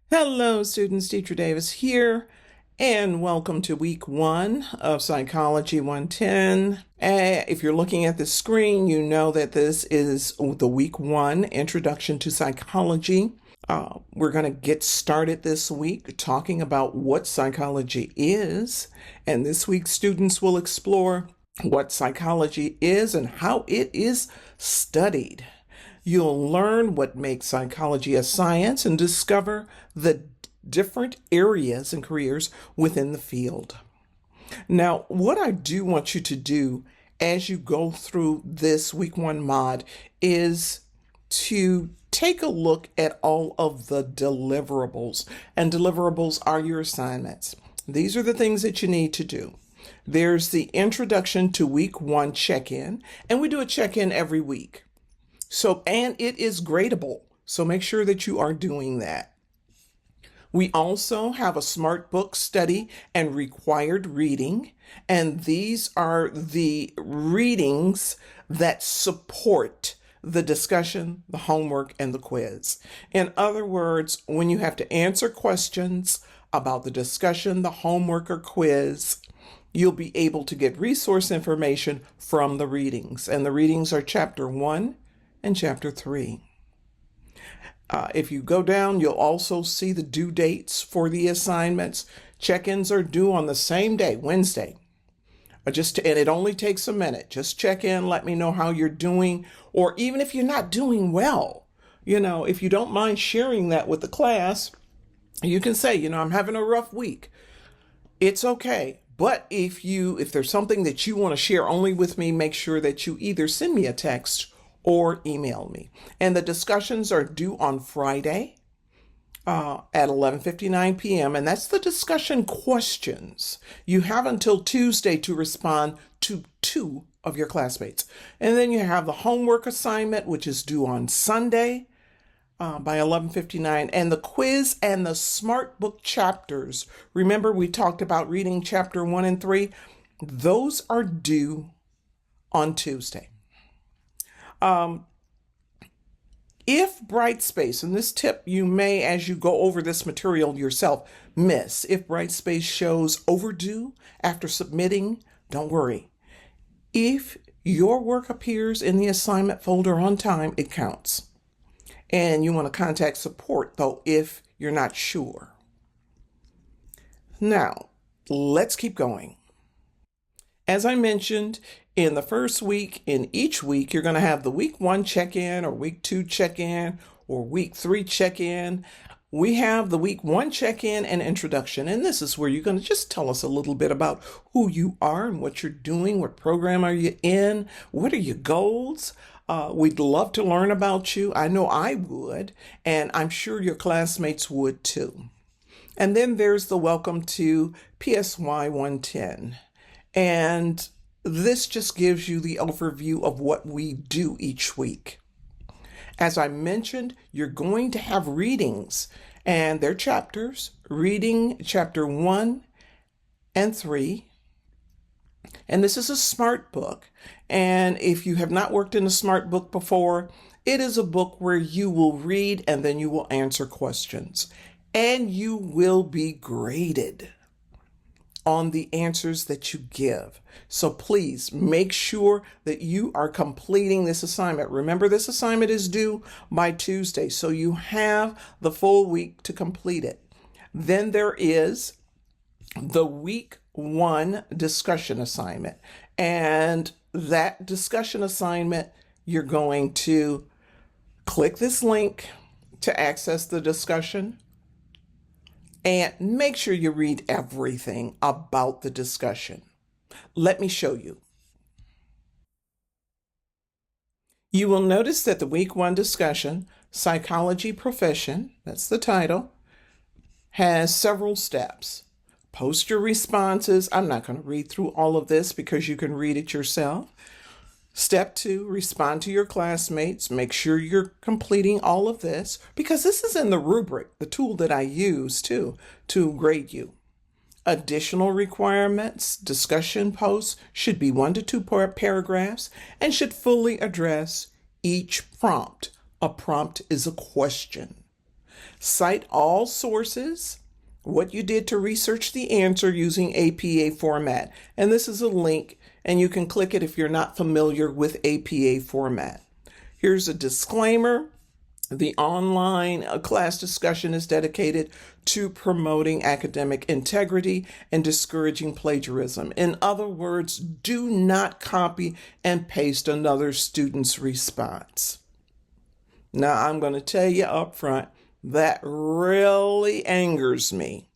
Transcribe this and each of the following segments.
Hello, students. Teacher Davis here, and welcome to week 1 of Psychology 110. If you're looking at the screen, you know that this is the week 1 Introduction to Psychology. We're going to get started this week talking about what psychology is, and this week students will explore what psychology is and how it is studied. You'll learn what makes psychology a science and discover the different areas and careers within the field. Now, what I do want you to do as you go through this week 1 mod is to take a look at all of the deliverables. And deliverables are your assignments. These are the things that you need to do. There's the introduction to week 1 check-in, and we do a check-in every week. And it is gradable. So make sure that you are doing that. We also have a smart book study and required reading. And these are the readings that support the discussion, the homework, and the quiz. In other words, when you have to answer questions about the discussion, the homework, or quiz, you'll be able to get resource information from the readings. And the readings are chapter 1 and chapter 3. If you go down, you'll also see the due dates for the assignments. Check-ins are due on the same day, Wednesday. And it only takes a minute. Just check in, let me know how you're doing, or even if you're not doing well, if you don't mind sharing that with the class, you can say, I'm having a rough week. It's okay. But if there's something that you want to share only with me, make sure that you either send me a text or email me. And the discussions are due on Friday at 11:59 p.m. And that's the discussion questions. You have until Tuesday to respond to 2 of your classmates. And then you have the homework assignment, which is due on Sunday by 11:59. And the quiz and the smart book chapters. Remember, we talked about reading chapter 1 and 3. Those are due on Tuesday. If Brightspace, and this tip you may, as you go over this material yourself, miss. If Brightspace shows overdue after submitting, don't worry. If your work appears in the assignment folder on time, it counts. And you want to contact support, though, if you're not sure. Now, let's keep going. As I mentioned, in the first week, in each week, you're going to have the week 1 check-in or week 2 check-in or week 3 check-in. We have the week 1 check-in and introduction. And this is where you're going to just tell us a little bit about who you are and what you're doing. What program are you in? What are your goals? We'd love to learn about you. I know I would, and I'm sure your classmates would too. And then there's the welcome to PSY110. And this just gives you the overview of what we do each week. As I mentioned, you're going to have readings, and they're chapters, reading chapter 1 and 3. And this is a smart book. And if you have not worked in a smart book before, it is a book where you will read and then you will answer questions. And you will be graded on the answers that you give. So please make sure that you are completing this assignment. Remember, this assignment is due by Tuesday, so you have the full week to complete it. Then there is the week 1 discussion assignment. And that discussion assignment, you're going to click this link to access the discussion. And make sure you read everything about the discussion. Let me show you. You will notice that the week 1 discussion, Psychology Profession, that's the title, has several steps. Post your responses. I'm not going to read through all of this because you can read it yourself. Step 2, respond to your classmates. Make sure you're completing all of this because this is in the rubric, the tool that I use to grade you. Additional requirements, discussion posts should be 1 to 2 paragraphs and should fully address each prompt. A prompt is a question. Cite all sources, what you did to research the answer using APA format. And this is a link, and you can click it if you're not familiar with APA format. Here's a disclaimer. The online class discussion is dedicated to promoting academic integrity and discouraging plagiarism. In other words, do not copy and paste another student's response. Now, I'm going to tell you up front, that really angers me,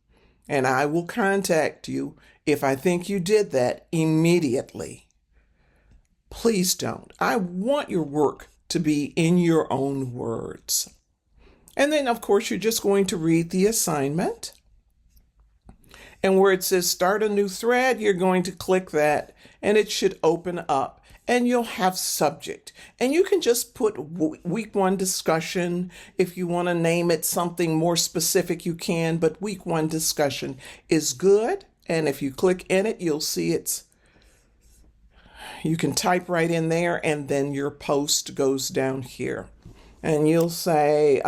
and I will contact you if I think you did that immediately. Please don't. I want your work to be in your own words. And then, of course, you're just going to read the assignment. And where it says start a new thread, you're going to click that, and it should open up, and you'll have subject. And you can just put week 1 discussion. If you want to name it something more specific, you can, but week 1 discussion is good. And if you click in it, you'll see you can type right in there, and then your post goes down here. And you'll say,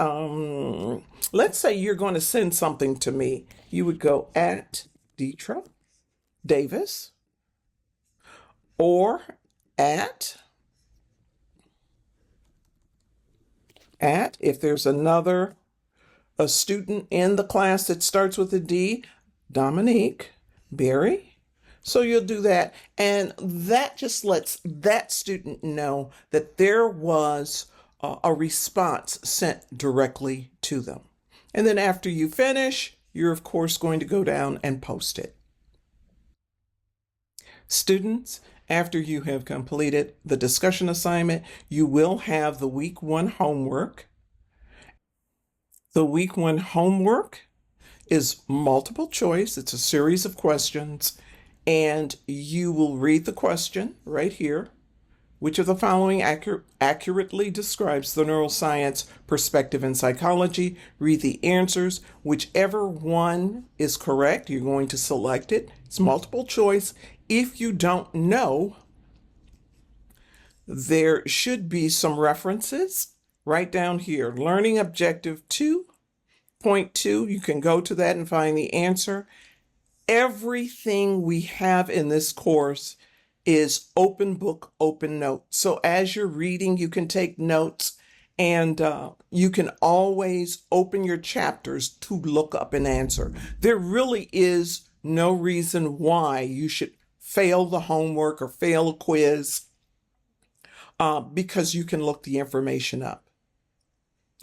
let's say you're going to send something to me. You would go at Deetra Davis or at, if there's a student in the class that starts with a D, Dominique Berry. So you'll do that, and that just lets that student know that there was a response sent directly to them. And then after you finish, you're of course going to go down and post it. Students, after you have completed the discussion assignment, you will have the week 1 homework. The week 1 homework is multiple choice. It's a series of questions. And you will read the question right here. Which of the following accurately describes the neuroscience perspective in psychology? Read the answers. Whichever one is correct, you're going to select it. It's multiple choice. If you don't know, there should be some references right down here. Learning objective 2.2, you can go to that and find the answer. Everything we have in this course is open book, open note. So as you're reading, you can take notes, and you can always open your chapters to look up an answer. There really is no reason why you should fail the homework or fail a quiz because you can look the information up.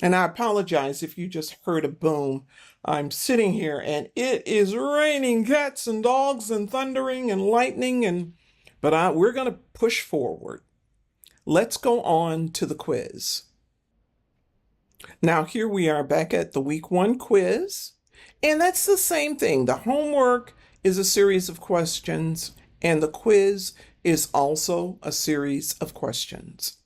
And I apologize if you just heard a boom. I'm sitting here and it is raining cats and dogs and thundering and lightning, but we're going to push forward. Let's go on to the quiz. Now here we are back at the week 1 quiz, and that's the same thing. The homework is a series of questions, and the quiz is also a series of questions.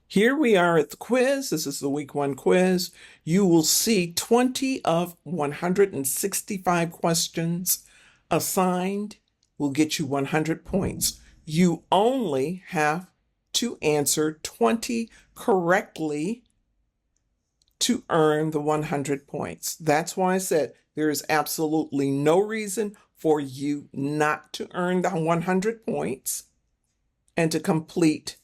Here we are at the quiz. This is the week 1 quiz. You will see 20 of 165 questions assigned will get you 100 points. You only have to answer 20 correctly to earn the 100 points. That's why I said there is absolutely no reason for you not to earn the 100 points and to complete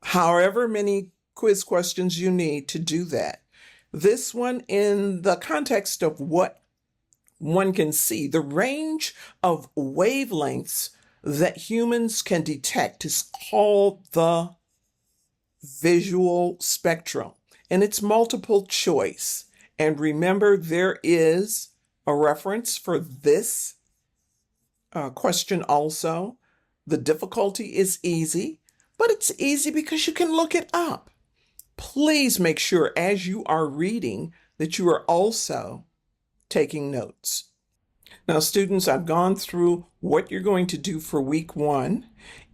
however many quiz questions you need to do that. This one, in the context of what one can see, the range of wavelengths that humans can detect is called the visual spectrum, and it's multiple choice. And remember, there is a reference for this question also. The difficulty is easy, but it's easy because you can look it up. Please make sure as you are reading that you are also taking notes. Now, students, I've gone through what you're going to do for week 1.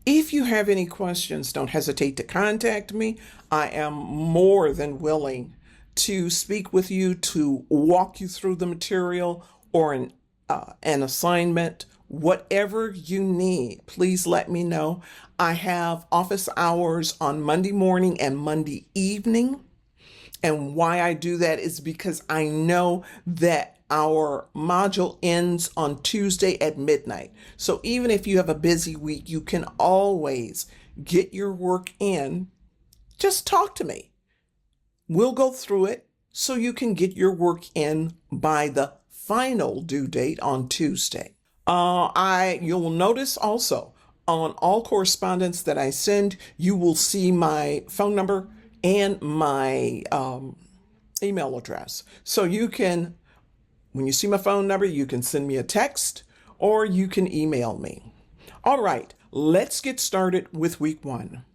If you have any questions, don't hesitate to contact me. I am more than willing to speak with you, to walk you through the material or an assignment. Whatever you need, please let me know. I have office hours on Monday morning and Monday evening. And why I do that is because I know that our module ends on Tuesday at midnight. So even if you have a busy week, you can always get your work in. Just talk to me. We'll go through it so you can get your work in by the final due date on Tuesday. You'll notice also on all correspondence that I send, you will see my phone number and my email address. So you can, when you see my phone number, you can send me a text or you can email me. All right, let's get started with week 1.